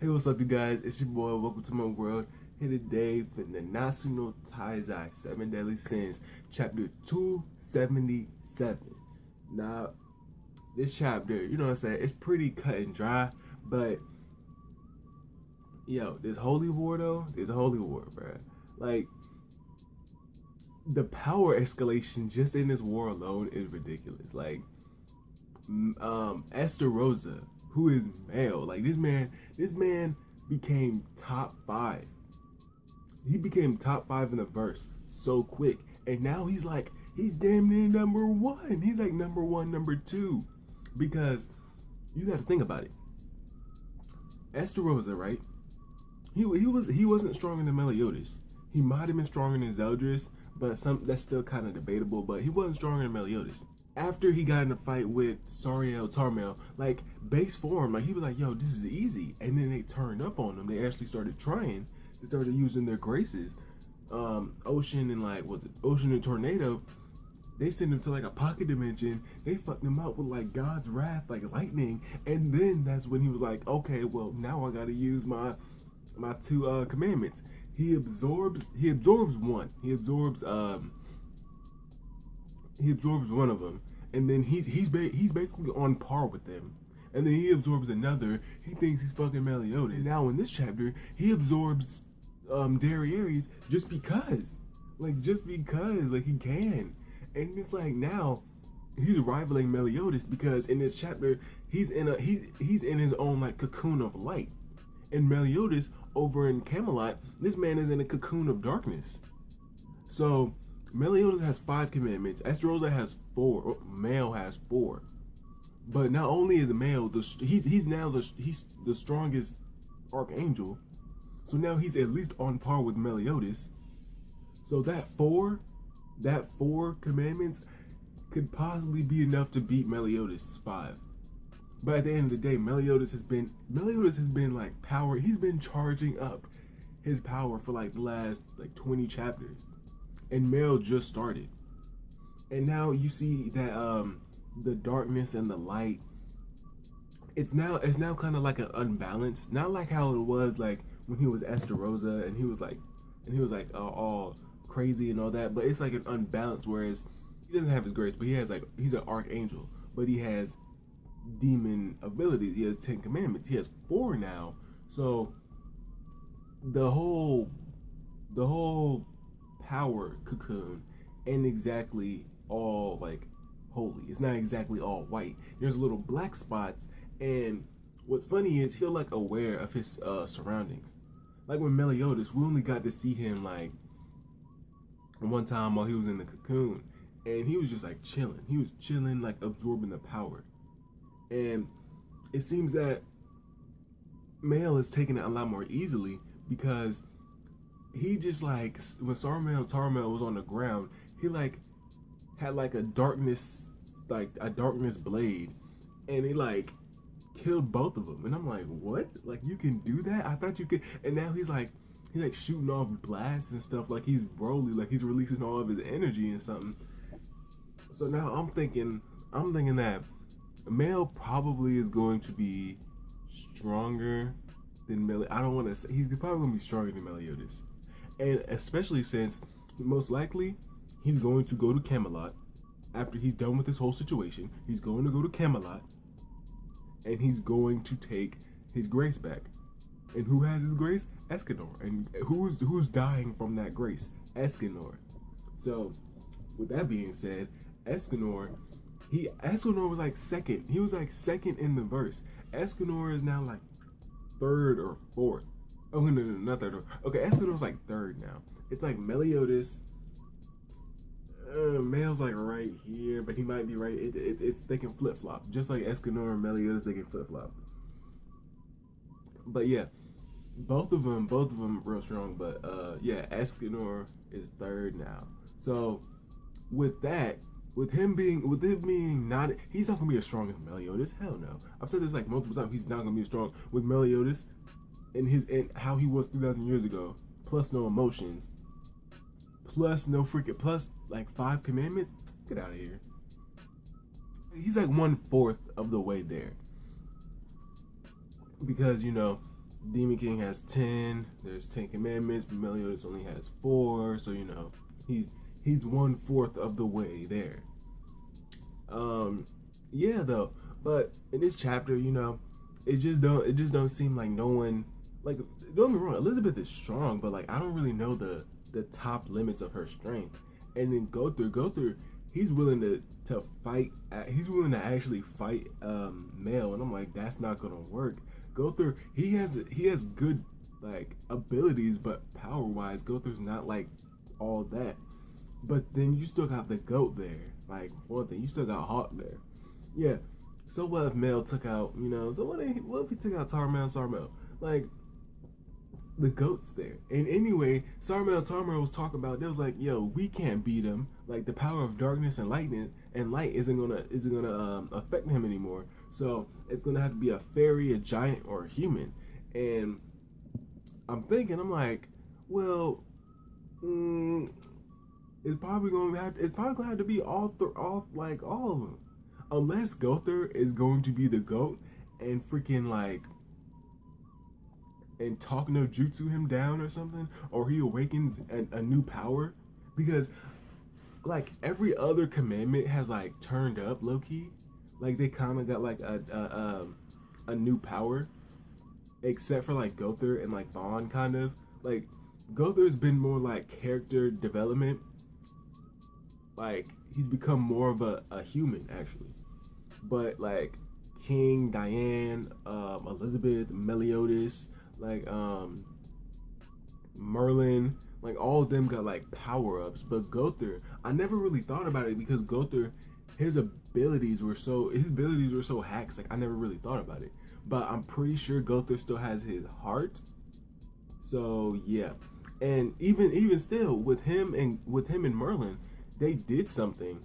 Hey, what's up, you guys? It's your boy. Welcome to my world. Here today for Nanatsu no taizai, 7 Deadly Sins, chapter 277. Now, this chapter, you know what I'm saying, it's pretty cut and dry, but yo, this holy war though, this holy war, bro. Like, the power escalation just in this war alone is ridiculous. Like, Esther Rosa, who is male, like this man became top 5. He became top 5 in the verse so quick, and now he's damn near number 1. He's like number 1, number 2, because you got to think about it. Esther Rosa, right? He wasn't stronger than Meliodas. He might have been stronger than Zeldris, but that's still kind of debatable. But he wasn't stronger than Meliodas. After he got in a fight with Sariel Tarmel, like base form, like he was like, "Yo, this is easy," and then they turned up on him. They actually started trying. They started using their graces. Ocean and Ocean and Tornado. They sent him to like a pocket dimension. They fucked him up with like God's wrath, like lightning, and then that's when he was like, "Okay, well now I got to use my 2 commandments." He absorbs one. He absorbs one of them, and then he's basically on par with them. And then he absorbs another. He thinks he's fucking Meliodas. And now in this chapter, he absorbs Derrieres just because, like he can. And it's like now he's rivaling Meliodas because in this chapter he's in his own like cocoon of light. And Meliodas over in Camelot, this man is in a cocoon of darkness. So Meliodas has 5 commandments. Esther Rosa has 4. Male has 4. But not only is Male he's now the strongest archangel. So now he's at least on par with Meliodas. So that 4 commandments could possibly be enough to beat Meliodas' 5. But at the end of the day, Meliodas has been like power. He's been charging up his power for like the last like 20 chapters. And Mel just started. And now you see that the darkness and the light, it's now kind of like an unbalanced, not like how it was like when he was Esther Rosa and he was like all crazy and all that, but it's like an unbalanced, whereas he doesn't have his grace, but he's an archangel, but he has demon abilities. He has 10 commandments. He has 4 now. So the whole power cocoon ain't exactly all like holy. It's not exactly all white. There's little black spots, and what's funny is he's like aware of his surroundings. Like when Meliodas, we only got to see him like one time while he was in the cocoon, and he was just like chilling. He was chilling, like absorbing the power. And it seems that Male is taking it a lot more easily because he just like, when Sariel Tarmel was on the ground, he like had like a darkness blade, and he like killed both of them. And I'm like, what? Like, you can do that? I thought you could. And now he's shooting off blasts and stuff, like he's Broly, like he's releasing all of his energy and something. So now I'm thinking that Male probably is going to be stronger than Meliodas. I don't want to say he's probably going to be stronger than Meliodas, and especially since most likely he's going to go to Camelot after he's done with this whole situation. He's going to go to Camelot, and he's going to take his grace back. And who has his grace? Escanor. And who's dying from that grace? Escanor. So, with that being said, Escanor was like second. He was like second in the verse. Escanor is now like 3rd or 4th. Oh no, not 3rd. Okay, Escanor's like 3rd now. It's like Meliodas. Male's like right here, but he might be right. They can flip flop, just like Escanor and Meliodas. They can flip flop. But yeah, both of them real strong. But yeah, Escanor is 3rd now. So with that. With him being not, he's not gonna be as strong as Meliodas. Hell no. I've said this like multiple times. He's not gonna be as strong with Meliodas and how he was 3,000 years ago. Plus no emotions. Plus like 5 commandments. Get out of here. He's like 1/4 of the way there. Because Demon King has 10. There's 10 commandments, but Meliodas only has 4. So you know, he's 1/4 of the way there. Yeah though, but in this chapter, you know, it just don't seem like no one, like, don't get me wrong, Elizabeth is strong, but like I don't really know the top limits of her strength. And then Gother, he's willing to fight. He's willing to actually fight Male, and I'm like, that's not gonna work. Gother, he has good like abilities, but power wise, Gother's not like all that. But then you still got the goat there. Like, for one thing, you still got Hawk there. Yeah. So what if Mel took out, you know, so what if he took out Tarmel? Like, the goat's there. And anyway, Tarmel was talking about, they was like, yo, we can't beat him. Like, the power of darkness and light isn't gonna affect him anymore. So it's gonna have to be a fairy, a giant, or a human. And I'm like, well, it's probably gonna have to be all of them, unless Gother is going to be the goat and freaking like and talk no jutsu him down or something, or he awakens a new power, because like every other commandment has like turned up low key, like they kind of got like a new power, except for like Gother and like Vaughn kind of like. Gother's been more like character development. Like, he's become more of a human, actually. But, like, King, Diane, Elizabeth, Meliodas, like, Merlin, like, all of them got, like, power-ups. But Gother, I never really thought about it, because Gother, his abilities were so hacks, like, I never really thought about it. But I'm pretty sure Gother still has his heart. So, yeah. And even still, with him and Merlin, they did something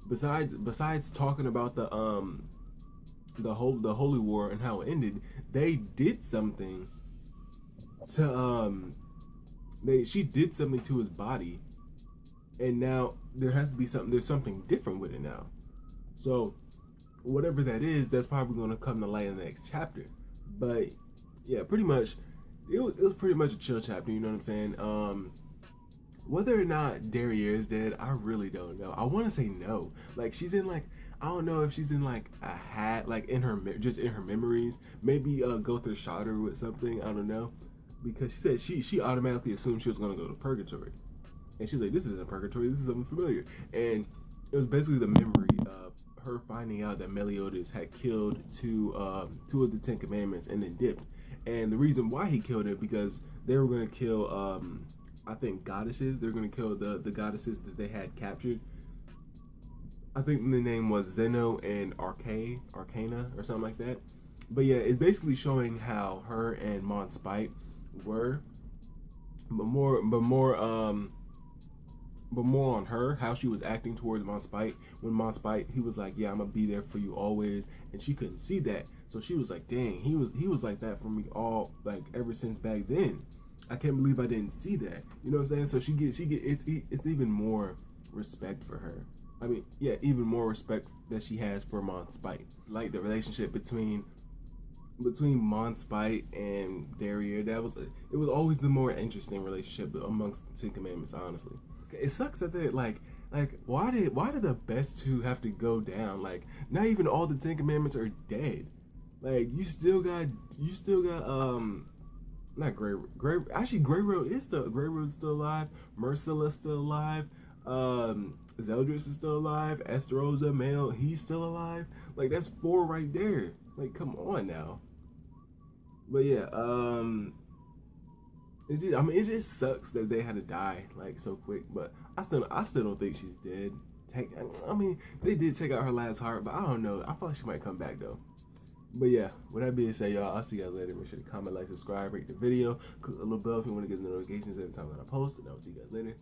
besides talking about the holy war and how it ended. They did something to she did something to his body, and now there's something different with it now. So whatever that is, that's probably going to come to light in the next chapter. But yeah, pretty much it was pretty much a chill chapter, you know what I'm saying? Whether or not Derriere is dead, I really don't know. I want to say no. Like, she's in like, I don't know if she's in like a hat, like in her memories. Maybe Gother shot her with something. I don't know, because she said she automatically assumed she was gonna go to purgatory, and she's like, this isn't purgatory. This is something familiar. And it was basically the memory of her finding out that Meliodas had killed two of the 10 Commandments and then dipped. And the reason why he killed it, because they were gonna kill I think goddesses. They're gonna kill the goddesses that they had captured. I think the name was Zeno and Arcana or something like that. But yeah, it's basically showing how her and Mon Spite were, but more on her, how she was acting towards Mon Spite. When Mon Spite, he was like, yeah, I'm gonna be there for you always, and she couldn't see that. So she was like, dang, he was like that for me all, like, ever since back then. I can't believe I didn't see that. You know what I'm saying? So it's even more respect for her. I mean, yeah, even more respect that she has for Mon Spite. Like the relationship between Mon Spite and Derriere, it was always the more interesting relationship amongst the 10 Commandments, honestly. It sucks that they like why did the best two have to go down? Like, not even all the 10 Commandments are dead. Like, you still got not Grey Road is still alive. Mercilla's still alive. Zeldris is still alive. Esterosa, Male, he's still alive. Like, that's 4 right there. Like, come on now. But yeah, it just sucks that they had to die like so quick. But I still don't think she's dead. I mean, they did take out her last heart, but I don't know. I feel like she might come back though. But yeah, with that being said, y'all, I'll see you guys later. Make sure to comment, like, subscribe, rate the video, click the little bell if you want to get the notifications every time that I post, and I'll see you guys later.